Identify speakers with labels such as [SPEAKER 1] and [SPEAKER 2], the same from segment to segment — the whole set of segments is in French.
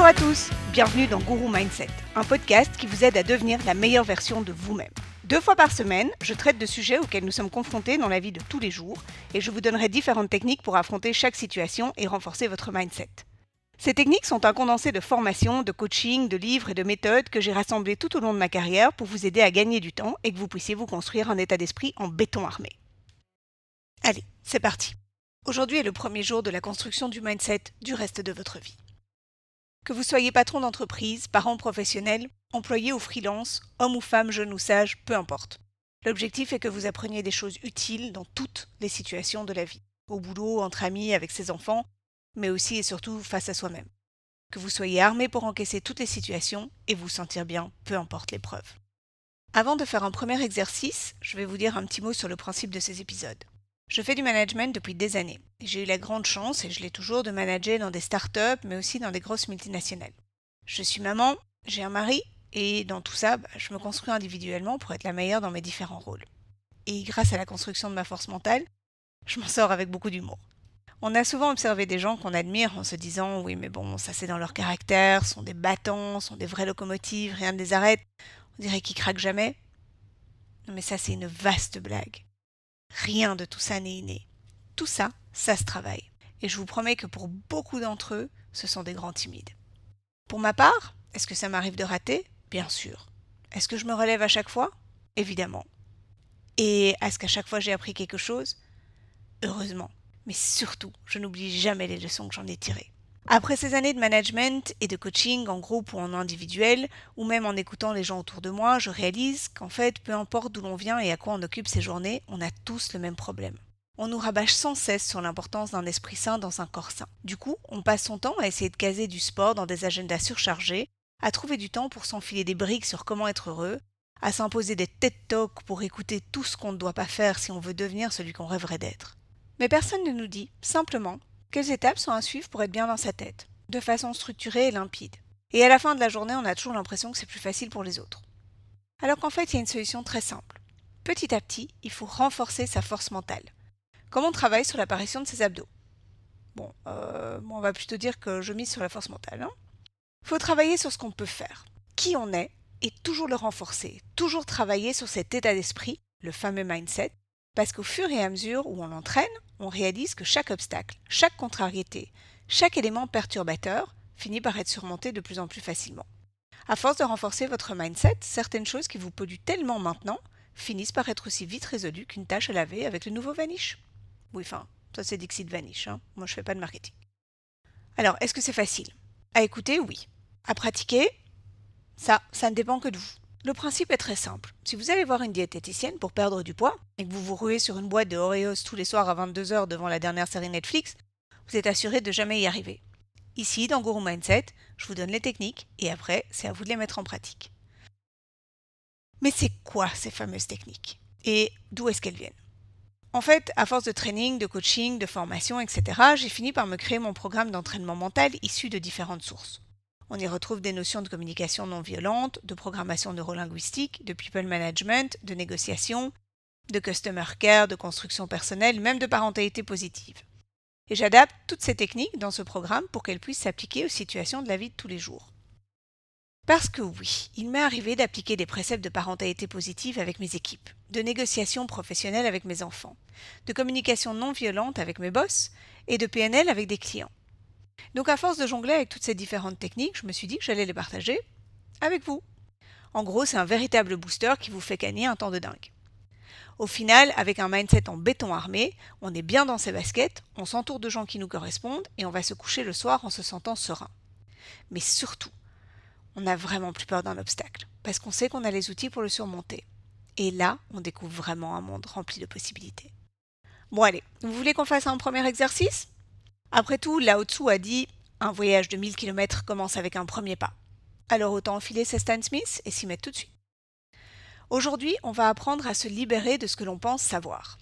[SPEAKER 1] à tous, bienvenue dans Guru Mindset, un podcast qui vous aide à devenir la meilleure version de vous-même. 2 fois par semaine, je traite de sujets auxquels nous sommes confrontés dans la vie de tous les jours et je vous donnerai différentes techniques pour affronter chaque situation et renforcer votre mindset. Ces techniques sont un condensé de formations, de coaching, de livres et de méthodes que j'ai rassemblées tout au long de ma carrière pour vous aider à gagner du temps et que vous puissiez vous construire un état d'esprit en béton armé. Allez, c'est parti. Aujourd'hui est le premier jour de la construction du mindset du reste de votre vie. Que vous soyez patron d'entreprise, parent professionnel, employé ou freelance, homme ou femme, jeune ou sage, peu importe. L'objectif est que vous appreniez des choses utiles dans toutes les situations de la vie. Au boulot, entre amis, avec ses enfants, mais aussi et surtout face à soi-même. Que vous soyez armé pour encaisser toutes les situations et vous sentir bien, peu importe l'épreuve. Avant de faire un premier exercice, je vais vous dire un petit mot sur le principe de ces épisodes. Je fais du management depuis des années. J'ai eu la grande chance, et je l'ai toujours, de manager dans des startups, mais aussi dans des grosses multinationales. Je suis maman, j'ai un mari, et dans tout ça, je me construis individuellement pour être la meilleure dans mes différents rôles. Et grâce à la construction de ma force mentale, je m'en sors avec beaucoup d'humour. On a souvent observé des gens qu'on admire en se disant « oui mais bon, ça c'est dans leur caractère, sont des battants, sont des vraies locomotives, rien ne les arrête, on dirait qu'ils craquent jamais ». Non mais ça c'est une vaste blague. Rien de tout ça n'est inné. Tout ça, ça se travaille. Et je vous promets que pour beaucoup d'entre eux, ce sont des grands timides. Pour ma part, est-ce que ça m'arrive de rater ? Bien sûr. Est-ce que je me relève à chaque fois ? Évidemment. Et est-ce qu'à chaque fois j'ai appris quelque chose ? Heureusement. Mais surtout, je n'oublie jamais les leçons que j'en ai tirées. Après ces années de management et de coaching en groupe ou en individuel, ou même en écoutant les gens autour de moi, je réalise qu'en fait, peu importe d'où l'on vient et à quoi on occupe ses journées, on a tous le même problème. On nous rabâche sans cesse sur l'importance d'un esprit sain dans un corps sain. Du coup, on passe son temps à essayer de caser du sport dans des agendas surchargés, à trouver du temps pour s'enfiler des briques sur comment être heureux, à s'imposer des TED Talks pour écouter tout ce qu'on ne doit pas faire si on veut devenir celui qu'on rêverait d'être. Mais personne ne nous dit, simplement, quelles étapes sont à suivre pour être bien dans sa tête, de façon structurée et limpide. Et à la fin de la journée, on a toujours l'impression que c'est plus facile pour les autres. Alors qu'en fait, il y a une solution très simple. Petit à petit, il faut renforcer sa force mentale. Comme on travaille sur l'apparition de ses abdos. On va plutôt dire que je mise sur la force mentale. Il faut travailler sur ce qu'on peut faire, qui on est, et toujours le renforcer, toujours travailler sur cet état d'esprit, le fameux mindset, parce qu'au fur et à mesure où on l'entraîne, on réalise que chaque obstacle, chaque contrariété, chaque élément perturbateur finit par être surmonté de plus en plus facilement. À force de renforcer votre mindset, certaines choses qui vous polluent tellement maintenant finissent par être aussi vite résolues qu'une tâche à laver avec le nouveau Vanish. Oui, enfin, ça c'est Dixit Vanish, moi je fais pas de marketing. Alors, est-ce que c'est facile ? À écouter, oui. À pratiquer, ça ne dépend que de vous. Le principe est très simple. Si vous allez voir une diététicienne pour perdre du poids et que vous vous ruez sur une boîte de Oreos tous les soirs à 22h devant la dernière série Netflix, vous êtes assuré de jamais y arriver. Ici, dans Guru Mindset, je vous donne les techniques et après, c'est à vous de les mettre en pratique. Mais c'est quoi ces fameuses techniques ? Et d'où est-ce qu'elles viennent ? En fait, à force de training, de coaching, de formation, etc., j'ai fini par me créer mon programme d'entraînement mental issu de différentes sources. On y retrouve des notions de communication non violente, de programmation neurolinguistique, de people management, de négociation, de customer care, de construction personnelle, même de parentalité positive. Et j'adapte toutes ces techniques dans ce programme pour qu'elles puissent s'appliquer aux situations de la vie de tous les jours. Parce que oui, il m'est arrivé d'appliquer des préceptes de parentalité positive avec mes équipes, de négociation professionnelle avec mes enfants, de communication non violente avec mes boss et de PNL avec des clients. Donc à force de jongler avec toutes ces différentes techniques, je me suis dit que j'allais les partager avec vous. En gros, c'est un véritable booster qui vous fait gagner un temps de dingue. Au final, avec un mindset en béton armé, on est bien dans ses baskets, on s'entoure de gens qui nous correspondent et on va se coucher le soir en se sentant serein. Mais surtout, on n'a vraiment plus peur d'un obstacle, parce qu'on sait qu'on a les outils pour le surmonter. Et là, on découvre vraiment un monde rempli de possibilités. Bon allez, vous voulez qu'on fasse un premier exercice ? Après tout, Lao Tzu a dit « Un voyage de 1000 km commence avec un premier pas ». Alors autant enfiler ses Stan Smith et s'y mettre tout de suite. Aujourd'hui, on va apprendre à se libérer de ce que l'on pense savoir.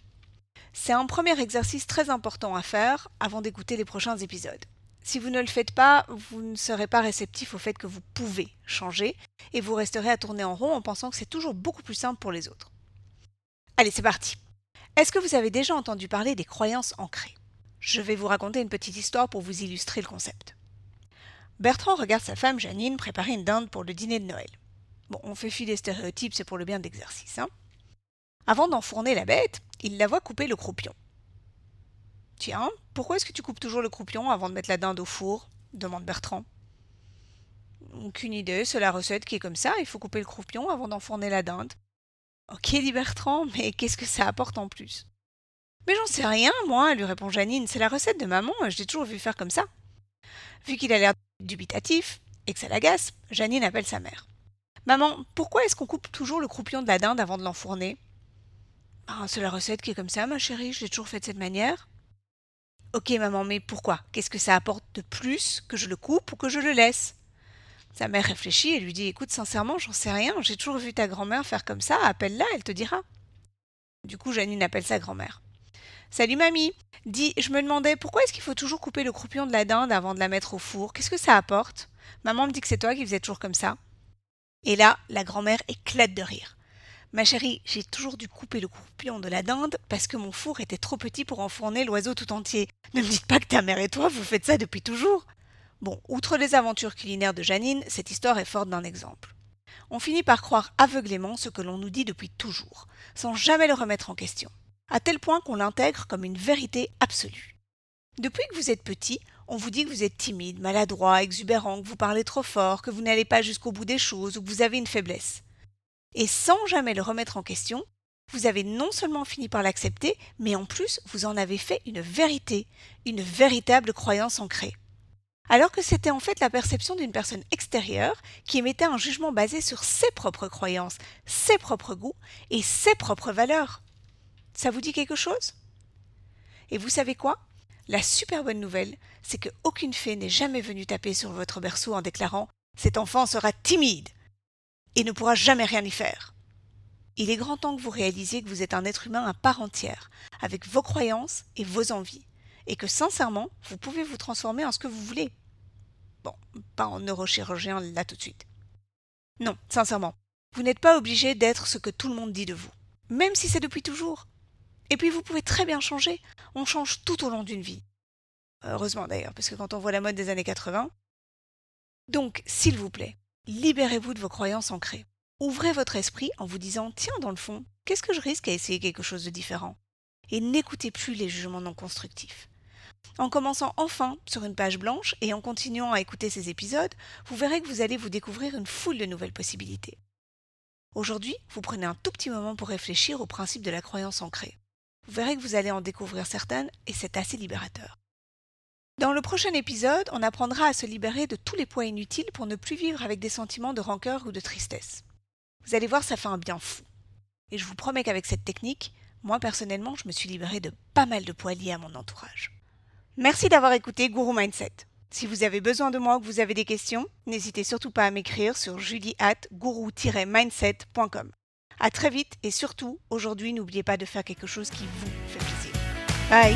[SPEAKER 1] C'est un premier exercice très important à faire avant d'écouter les prochains épisodes. Si vous ne le faites pas, vous ne serez pas réceptif au fait que vous pouvez changer et vous resterez à tourner en rond en pensant que c'est toujours beaucoup plus simple pour les autres. Allez, c'est parti. Est-ce que vous avez déjà entendu parler des croyances ancrées ? Je vais vous raconter une petite histoire pour vous illustrer le concept. Bertrand regarde sa femme Janine préparer une dinde pour le dîner de Noël. Bon, on fait fi des stéréotypes, c'est pour le bien de l'exercice, hein. Avant d'enfourner la bête, il la voit couper le croupion. Tiens, pourquoi est-ce que tu coupes toujours le croupion avant de mettre la dinde au four demande Bertrand. Aucune idée, c'est la recette qui est comme ça, il faut couper le croupion avant d'enfourner la dinde. Ok, dit Bertrand, mais qu'est-ce que ça apporte en plus? Mais j'en sais rien, moi, lui répond Janine, c'est la recette de maman, je l'ai toujours vu faire comme ça. Vu qu'il a l'air dubitatif et que ça l'agace, Janine appelle sa mère. Maman, pourquoi est-ce qu'on coupe toujours le croupion de la dinde avant de l'enfourner? Ah, c'est la recette qui est comme ça, ma chérie, je l'ai toujours fait de cette manière. Ok, maman, mais pourquoi? Qu'est-ce que ça apporte de plus que je le coupe ou que je le laisse? Sa mère réfléchit et lui dit écoute, sincèrement, j'en sais rien, j'ai toujours vu ta grand-mère faire comme ça, appelle-la, elle te dira. Du coup, Janine appelle sa grand-mère. Salut mamie, dis, je me demandais pourquoi est-ce qu'il faut toujours couper le croupion de la dinde avant de la mettre au four? Qu'est-ce que ça apporte? Maman me dit que c'est toi qui faisais toujours comme ça. Et là, la grand-mère éclate de rire. Ma chérie, j'ai toujours dû couper le croupion de la dinde parce que mon four était trop petit pour enfourner l'oiseau tout entier. Ne me dites pas que ta mère et toi, vous faites ça depuis toujours. Bon, outre les aventures culinaires de Janine, cette histoire est forte d'un exemple. On finit par croire aveuglément ce que l'on nous dit depuis toujours, sans jamais le remettre en question, à tel point qu'on l'intègre comme une vérité absolue. Depuis que vous êtes petit, on vous dit que vous êtes timide, maladroit, exubérant, que vous parlez trop fort, que vous n'allez pas jusqu'au bout des choses ou que vous avez une faiblesse. Et sans jamais le remettre en question, vous avez non seulement fini par l'accepter, mais en plus vous en avez fait une vérité, une véritable croyance ancrée. Alors que c'était en fait la perception d'une personne extérieure qui émettait un jugement basé sur ses propres croyances, ses propres goûts et ses propres valeurs. Ça vous dit quelque chose? Et vous savez quoi? La super bonne nouvelle, c'est qu'aucune fée n'est jamais venue taper sur votre berceau en déclarant « Cet enfant sera timide et ne pourra jamais rien y faire ». Il est grand temps que vous réalisiez que vous êtes un être humain à part entière, avec vos croyances et vos envies, et que sincèrement, vous pouvez vous transformer en ce que vous voulez. Bon, pas en neurochirurgien là tout de suite. Non, sincèrement, vous n'êtes pas obligé d'être ce que tout le monde dit de vous, même si c'est depuis toujours. Et puis vous pouvez très bien changer, on change tout au long d'une vie. Heureusement d'ailleurs, parce que quand on voit la mode des années 80. Donc, s'il vous plaît, libérez-vous de vos croyances ancrées. Ouvrez votre esprit en vous disant « Tiens, dans le fond, qu'est-ce que je risque à essayer quelque chose de différent ?» Et n'écoutez plus les jugements non constructifs. En commençant enfin sur une page blanche et en continuant à écouter ces épisodes, vous verrez que vous allez vous découvrir une foule de nouvelles possibilités. Aujourd'hui, vous prenez un tout petit moment pour réfléchir au principe de la croyance ancrée. Vous verrez que vous allez en découvrir certaines et c'est assez libérateur. Dans le prochain épisode, on apprendra à se libérer de tous les poids inutiles pour ne plus vivre avec des sentiments de rancœur ou de tristesse. Vous allez voir, ça fait un bien fou. Et je vous promets qu'avec cette technique, moi personnellement, je me suis libérée de pas mal de poids liés à mon entourage. Merci d'avoir écouté Guru Mindset. Si vous avez besoin de moi ou que vous avez des questions, n'hésitez surtout pas à m'écrire sur julie@guru-mindset.com. À très vite et surtout, aujourd'hui, n'oubliez pas de faire quelque chose qui vous fait plaisir. Bye!